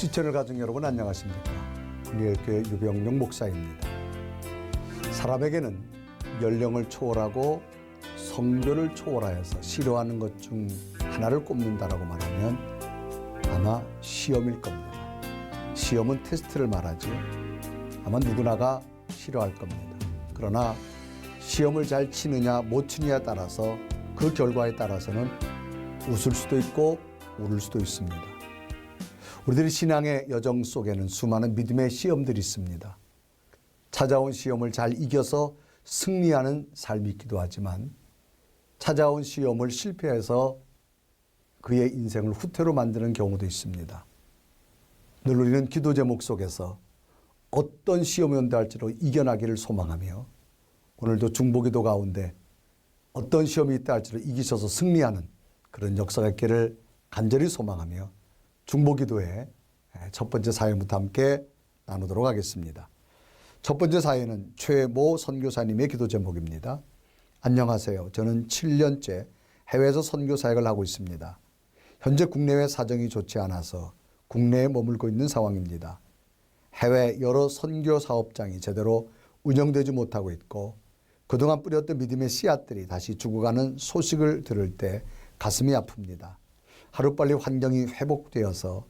시청을 가족 여러분 안녕하십니까? 은혜교회 유병용 목사입니다. 사람에게는 연령을 초월하고 성교를 초월하여서 싫어하는 것 중 하나를 꼽는다라고 말하면 아마 시험일 겁니다. 시험은 테스트를 말하죠. 아마 누구나가 싫어할 겁니다. 그러나 시험을 잘 치느냐 못 치느냐에 따라서 그 결과에 따라서는 웃을 수도 있고 울을 수도 있습니다. 우리들이 신앙의 여정 속에는 수많은 믿음의 시험들이 있습니다. 찾아온 시험을 잘 이겨서 승리하는 삶이 있기도 하지만 찾아온 시험을 실패해서 그의 인생을 후퇴로 만드는 경우도 있습니다. 늘 우리는 기도 제목 속에서 어떤 시험이 온다 할지라도 이겨나기를 소망하며 오늘도 중보기도 가운데 어떤 시험이 있다 할지라도 이기셔서 승리하는 그런 역사가 있기를 간절히 소망하며 중보기도의 첫 번째 사연부터 함께 나누도록 하겠습니다. 첫 번째 사연은 최모 선교사님의 기도 제목입니다. 안녕하세요. 저는 7년째 해외에서 선교 사역을 하고 있습니다. 현재 국내외 사정이 좋지 않아서 국내에 머물고 있는 상황입니다. 해외 여러 선교 사업장이 제대로 운영되지 못하고 있고 그동안 뿌렸던 믿음의 씨앗들이 다시 죽어가는 소식을 들을 때 가슴이 아픕니다. 하루빨리 환경이 회복되어서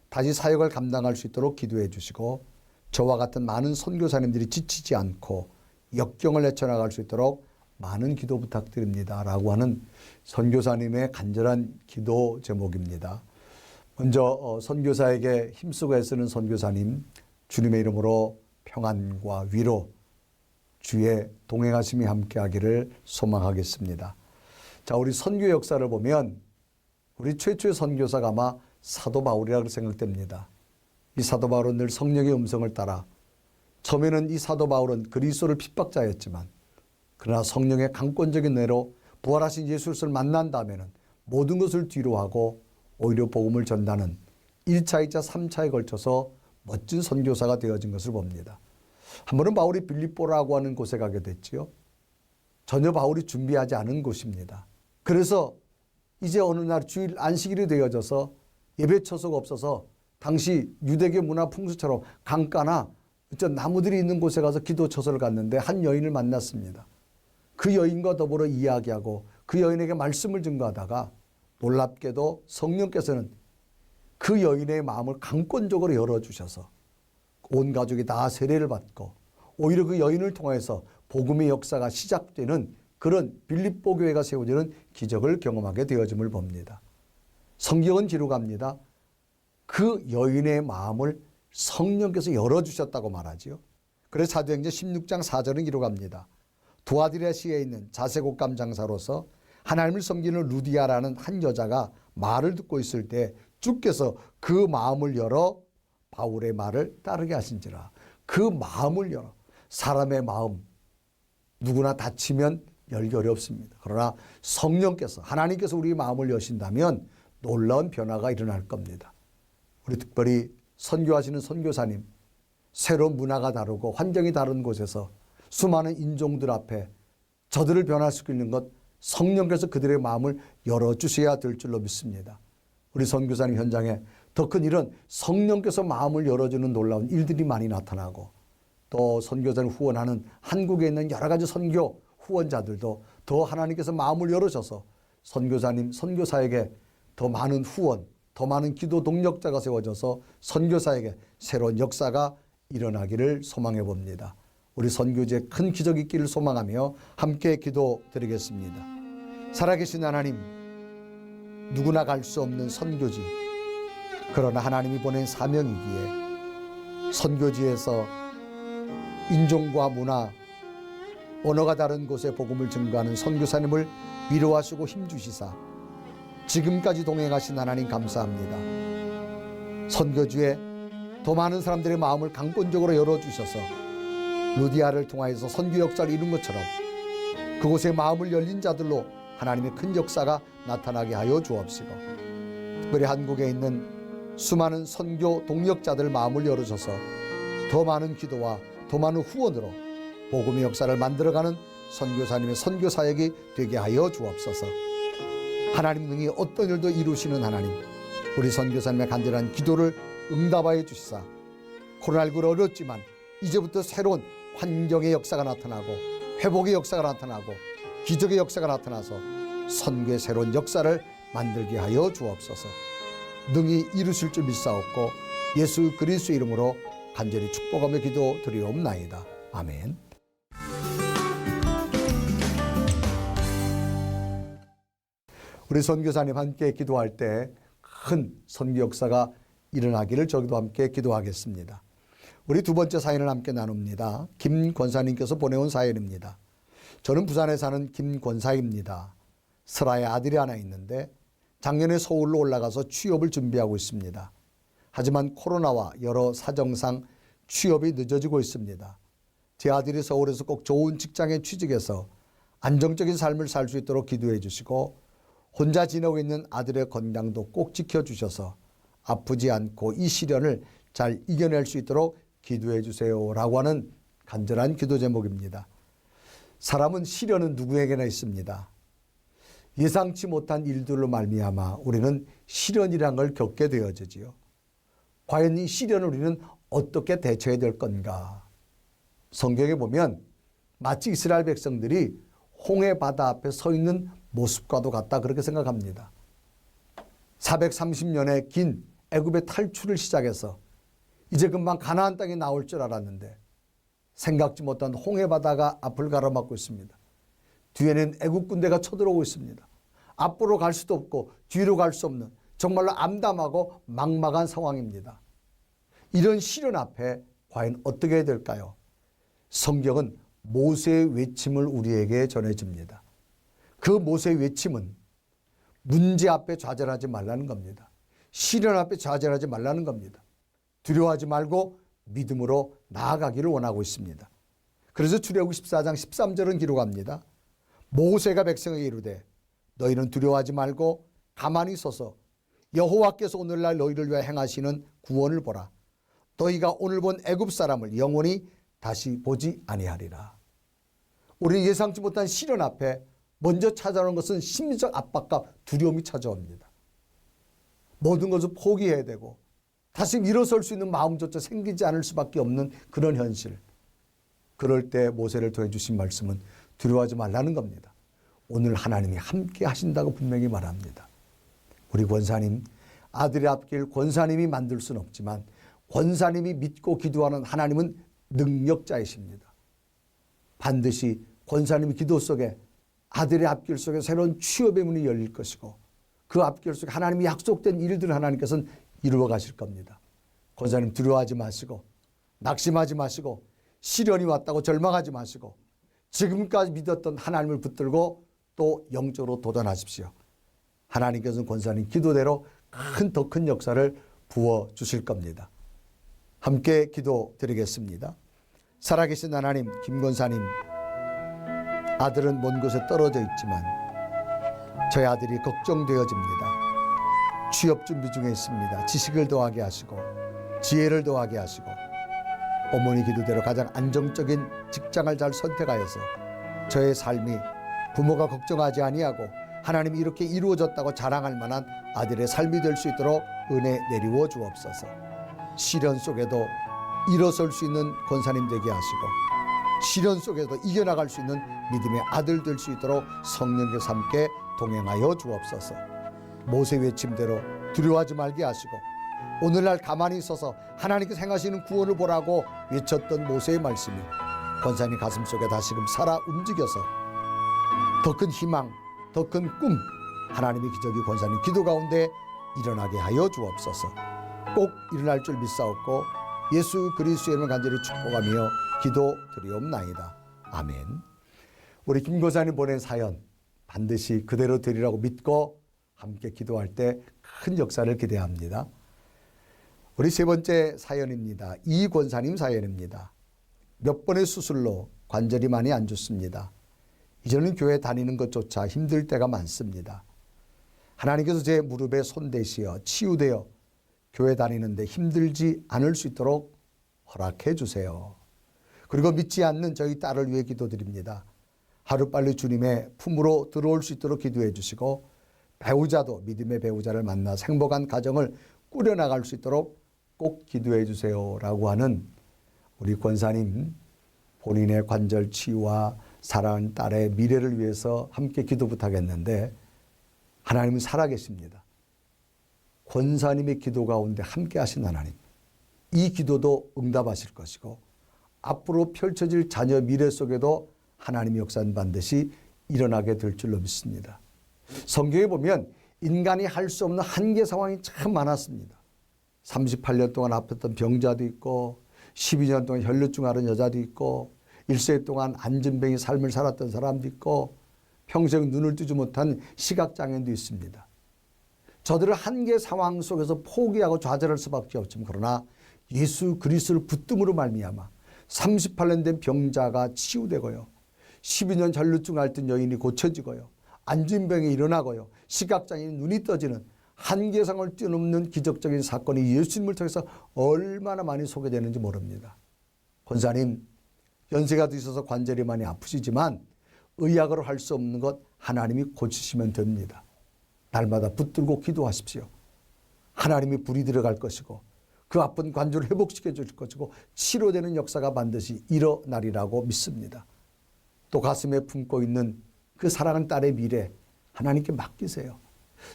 다시 사역을 감당할 수 있도록 기도해 주시고 저와 같은 많은 선교사님들이 지치지 않고 역경을 헤쳐나갈 수 있도록 많은 기도 부탁드립니다. 라고 하는 선교사님의 간절한 기도 제목입니다. 먼저 선교사에게 힘쓰고 애쓰는 선교사님 주님의 이름으로 평안과 위로 주의 동행하심이 함께하기를 소망하겠습니다. 자, 우리 선교 역사를 보면 우리 최초의 선교사가 아마 사도 바울이라고 생각됩니다. 이 사도 바울은 늘 성령의 음성을 따라 처음에는 이 사도 바울은 그리스도를 핍박자였지만 그러나 성령의 강권적인 은혜로 부활하신 예수 그리스도를 만난 다음에는 모든 것을 뒤로하고 오히려 복음을 전하는 1차, 2차, 3차에 걸쳐서 멋진 선교사가 되어진 것을 봅니다. 한 번은 바울이 빌립보라고 하는 곳에 가게 됐지요. 전혀 바울이 준비하지 않은 곳입니다. 그래서 이제 어느 날 주일 안식일이 되어져서 예배 처소가 없어서 당시 유대교 문화 풍수처럼 강가나 나무들이 있는 곳에 가서 기도 처소를 갔는데 한 여인을 만났습니다. 그 여인과 더불어 이야기하고 그 여인에게 말씀을 증거하다가 놀랍게도 성령께서는 그 여인의 마음을 강권적으로 열어주셔서 온 가족이 다 세례를 받고 오히려 그 여인을 통해서 복음의 역사가 시작되는 그런 빌립보 교회가 세워지는 기적을 경험하게 되어짐을 봅니다. 성경은 기록합니다. 그 여인의 마음을 성령께서 열어주셨다고 말하지요. 그래서 사도행전 16장 4절은 기록합니다. 두아디라시에 있는 자색옷감 장사로서 하나님을 섬기는 루디아라는 한 여자가 말을 듣고 있을 때 주께서 그 마음을 열어 바울의 말을 따르게 하신지라. 그 마음을 열어. 사람의 마음 누구나 다치면 열기 어렵습니다. 그러나 성령께서 하나님께서 우리 마음을 여신다면 놀라운 변화가 일어날 겁니다. 우리 특별히 선교하시는 선교사님 새로운 문화가 다르고 환경이 다른 곳에서 수많은 인종들 앞에 저들을 변화시키고 있는 것 성령께서 그들의 마음을 열어주셔야 될 줄로 믿습니다. 우리 선교사님 현장에 더 큰 일은 성령께서 마음을 열어주는 놀라운 일들이 많이 나타나고 또 선교사를 후원하는 한국에 있는 여러 가지 선교 후원자들도 더 하나님께서 마음을 열어줘서 선교사님, 선교사에게 더 많은 후원, 더 많은 기도 동력자가 세워져서 선교사에게 새로운 역사가 일어나기를 소망해 봅니다. 우리 선교지에 큰 기적이 있기를 소망하며 함께 기도드리겠습니다. 살아계신 하나님, 누구나 갈 수 없는 선교지, 그러나 하나님이 보낸 사명이기에 선교지에서 인종과 문화, 언어가 다른 곳에 복음을 증거하는 선교사님을 위로하시고 힘주시사 지금까지 동행하신 하나님 감사합니다. 선교지에 더 많은 사람들의 마음을 강권적으로 열어주셔서 루디아를 통하여서 선교 역사를 이룬 것처럼 그곳에 마음을 열린 자들로 하나님의 큰 역사가 나타나게 하여 주옵시고 특별히 한국에 있는 수많은 선교 동력자들 마음을 열어줘서 더 많은 기도와 더 많은 후원으로 복음의 역사를 만들어가는 선교사님의 선교 사역이 되게 하여 주옵소서. 하나님 능히 어떤 일도 이루시는 하나님, 우리 선교사님의 간절한 기도를 응답하여 주시사 코로나19로 어렵지만 이제부터 새로운 환경의 역사가 나타나고 회복의 역사가 나타나고 기적의 역사가 나타나서 선교의 새로운 역사를 만들게 하여 주옵소서. 능히 이루실 줄 믿사옵고 예수 그리스도의 이름으로 간절히 축복하며 기도드리옵나이다. 아멘. 우리 선교사님 함께 기도할 때 큰 선교 역사가 일어나기를 저기도 함께 기도하겠습니다. 우리 두 번째 사연을 함께 나눕니다. 김 권사님께서 보내온 사연입니다. 저는 부산에 사는 김 권사입니다. 슬아의 아들이 하나 있는데 작년에 서울로 올라가서 취업을 준비하고 있습니다. 하지만 코로나와 여러 사정상 취업이 늦어지고 있습니다. 제 아들이 서울에서 꼭 좋은 직장에 취직해서 안정적인 삶을 살 수 있도록 기도해 주시고 혼자 지내고 있는 아들의 건강도 꼭 지켜주셔서 아프지 않고 이 시련을 잘 이겨낼 수 있도록 기도해 주세요 라고 하는 간절한 기도 제목입니다. 사람은 시련은 누구에게나 있습니다. 예상치 못한 일들로 말미암아 우리는 시련이란 걸 겪게 되어지지요. 과연 이 시련을 우리는 어떻게 대처해야 될 건가? 성경에 보면 마치 이스라엘 백성들이 홍해 바다 앞에 서 있는 모습과도 같다 그렇게 생각합니다. 430년의 긴 애굽의 탈출을 시작해서 이제 금방 가나안 땅에 나올 줄 알았는데 생각지 못한 홍해 바다가 앞을 가로막고 있습니다. 뒤에는 애굽 군대가 쳐들어오고 있습니다. 앞으로 갈 수도 없고 뒤로 갈 수 없는 정말로 암담하고 막막한 상황입니다. 이런 시련 앞에 과연 어떻게 해야 될까요? 성경은 모세의 외침을 우리에게 전해줍니다. 그 모세의 외침은 문제 앞에 좌절하지 말라는 겁니다. 시련 앞에 좌절하지 말라는 겁니다. 두려워하지 말고 믿음으로 나아가기를 원하고 있습니다. 그래서 출애굽기 14장 13절은 기록합니다. 모세가 백성에게 이르되 너희는 두려워하지 말고 가만히 서서 여호와께서 오늘날 너희를 위하여 행하시는 구원을 보라. 너희가 오늘 본 애굽 사람을 영원히 다시 보지 아니하리라. 우리 예상치 못한 시련 앞에 먼저 찾아오는 것은 심리적 압박과 두려움이 찾아옵니다. 모든 것을 포기해야 되고 다시 일어설 수 있는 마음조차 생기지 않을 수밖에 없는 그런 현실. 그럴 때 모세를 통해 주신 말씀은 두려워하지 말라는 겁니다. 오늘 하나님이 함께 하신다고 분명히 말합니다. 우리 권사님, 아들의 앞길 권사님이 만들 수는 없지만 권사님이 믿고 기도하는 하나님은 능력자이십니다. 반드시 권사님의 기도 속에 아들의 앞길 속에 새로운 취업의 문이 열릴 것이고 그 앞길 속에 하나님이 약속된 일들을 하나님께서는 이루어 가실 겁니다. 권사님 두려워하지 마시고 낙심하지 마시고 시련이 왔다고 절망하지 마시고 지금까지 믿었던 하나님을 붙들고 또 영적으로 도전하십시오. 하나님께서는 권사님 기도대로 더 큰 역사를 부어주실 겁니다. 함께 기도 드리겠습니다. 살아계신 하나님, 김권사님 아들은 먼 곳에 떨어져 있지만 저희 아들이 걱정되어집니다. 취업 준비 중에 있습니다. 지식을 더하게 하시고 지혜를 더하게 하시고 어머니 기도대로 가장 안정적인 직장을 잘 선택하여서 저의 삶이 부모가 걱정하지 아니하고 하나님이 이렇게 이루어졌다고 자랑할 만한 아들의 삶이 될 수 있도록 은혜 내리워 주옵소서. 시련 속에도 일어설 수 있는 권사님 되게 하시고 시련 속에도 이겨나갈 수 있는 믿음의 아들 될 수 있도록 성령께서 함께 동행하여 주옵소서. 모세 외침대로 두려워하지 말게 하시고 오늘날 가만히 있어서 하나님께서 행하시는 구원을 보라고 외쳤던 모세의 말씀이 권사님 가슴 속에 다시금 살아 움직여서 더 큰 희망, 더 큰 꿈, 하나님의 기적이 권사님 기도 가운데 일어나게 하여 주옵소서. 꼭 일어날 줄 믿사옵고 예수 그리스도의 이름을 간절히 축복하며 기도드리옵나이다. 아멘. 우리 김 권사님 보낸 사연 반드시 그대로 되리라고 믿고 함께 기도할 때 큰 역사를 기대합니다. 우리 세 번째 사연입니다. 이 권사님 사연입니다. 몇 번의 수술로 관절이 많이 안 좋습니다. 이제는 교회 다니는 것조차 힘들 때가 많습니다. 하나님께서 제 무릎에 손대시어 치유되어 교회 다니는데 힘들지 않을 수 있도록 허락해 주세요. 그리고 믿지 않는 저희 딸을 위해 기도드립니다. 하루빨리 주님의 품으로 들어올 수 있도록 기도해 주시고 배우자도 믿음의 배우자를 만나 행복한 가정을 꾸려나갈 수 있도록 꼭 기도해 주세요라고 하는 우리 권사님 본인의 관절 치유와 사랑하는 딸의 미래를 위해서 함께 기도 부탁했는데 하나님은 살아계십니다. 권사님의 기도 가운데 함께 하신 하나님, 이 기도도 응답하실 것이고 앞으로 펼쳐질 자녀 미래 속에도 하나님의 역사는 반드시 일어나게 될 줄로 믿습니다. 성경에 보면 인간이 할 수 없는 한계 상황이 참 많았습니다. 38년 동안 아팠던 병자도 있고 12년 동안 혈루증 앓은 여자도 있고 1세 동안 안진병의 삶을 살았던 사람도 있고 평생 눈을 뜨지 못한 시각장애인도 있습니다. 저들을 한계 상황 속에서 포기하고 좌절할 수밖에 없지만 그러나 예수 그리스도를 붙듦으로 말미암아 38년 된 병자가 치유되고요. 12년 혈루증 앓던 여인이 고쳐지고요. 안진병이 일어나고요. 시각장애인 눈이 떠지는 한계상을 뛰어넘는 기적적인 사건이 예수님을 통해서 얼마나 많이 소개되는지 모릅니다. 권사님, 연세가 드셔서 관절이 많이 아프시지만 의학으로 할 수 없는 것 하나님이 고치시면 됩니다. 날마다 붙들고 기도하십시오. 하나님이 불이 들어갈 것이고 그 아픈 관절을 회복시켜 줄 것이고 치료되는 역사가 반드시 일어나리라고 믿습니다. 또 가슴에 품고 있는 그 사랑하는 딸의 미래 하나님께 맡기세요.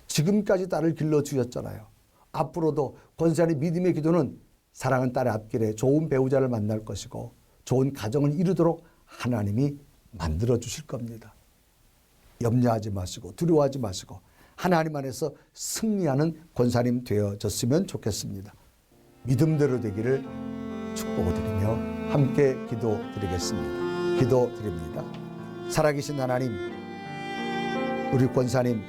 지금까지 딸을 길러주셨잖아요. 앞으로도 권사의 믿음의 기도는 사랑하는 딸의 앞길에 좋은 배우자를 만날 것이고 좋은 가정을 이루도록 하나님이 만들어 주실 겁니다. 염려하지 마시고 두려워하지 마시고 하나님 안에서 승리하는 권사님 되어졌으면 좋겠습니다. 믿음대로 되기를 축복드리며 함께 기도드리겠습니다. 기도드립니다. 살아계신 하나님, 우리 권사님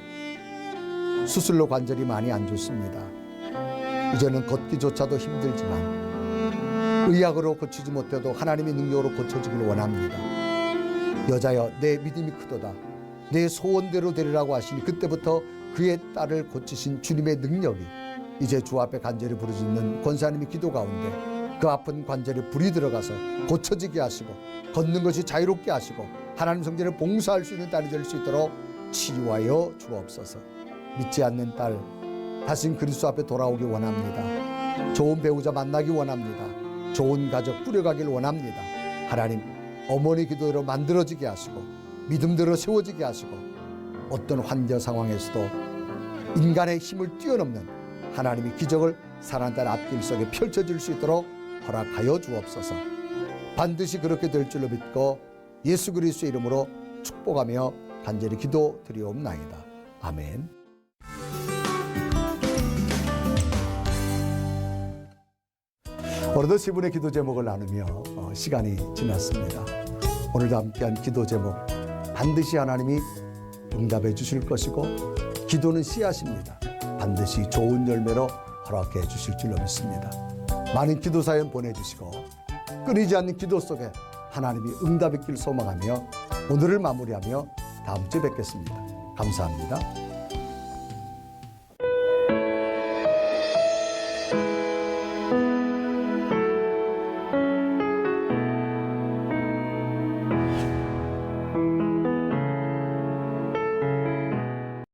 수술로 관절이 많이 안 좋습니다. 이제는 걷기조차도 힘들지만 의학으로 고치지 못해도 하나님의 능력으로 고쳐지길 원합니다. 여자여 내 믿음이 크도다. 내 소원대로 되리라고 하시니 그때부터 그의 딸을 고치신 주님의 능력이 이제 주 앞에 간절히 부르짖는 권사님의 기도 가운데 그 아픈 관절에 불이 들어가서 고쳐지게 하시고 걷는 것이 자유롭게 하시고 하나님 성전을 봉사할 수 있는 딸이 될 수 있도록 치유하여 주옵소서. 믿지 않는 딸 다시 그리스도 앞에 돌아오기 원합니다. 좋은 배우자 만나기 원합니다. 좋은 가족 꾸려가길 원합니다. 하나님 어머니 기도대로 만들어지게 하시고 믿음대로 세워지게 하시고 어떤 환경 상황에서도 인간의 힘을 뛰어넘는 하나님의 기적을 사랑하는 딸 앞길 속에 펼쳐질 수 있도록 허락하여 주옵소서. 반드시 그렇게 될 줄로 믿고 예수 그리스도의 이름으로 축복하며 간절히 기도드리옵나이다. 아멘. 오늘도 세 분의 기도 제목을 나누며 시간이 지났습니다. 오늘도 함께한 기도 제목 반드시 하나님이 응답해 주실 것이고 기도는 씨앗입니다. 반드시 좋은 열매로 허락해 주실 줄로 믿습니다. 많은 기도 사연 보내주시고 끊이지 않는 기도 속에 하나님이 응답의 길 소망하며 오늘을 마무리하며 다음 주에 뵙겠습니다. 감사합니다.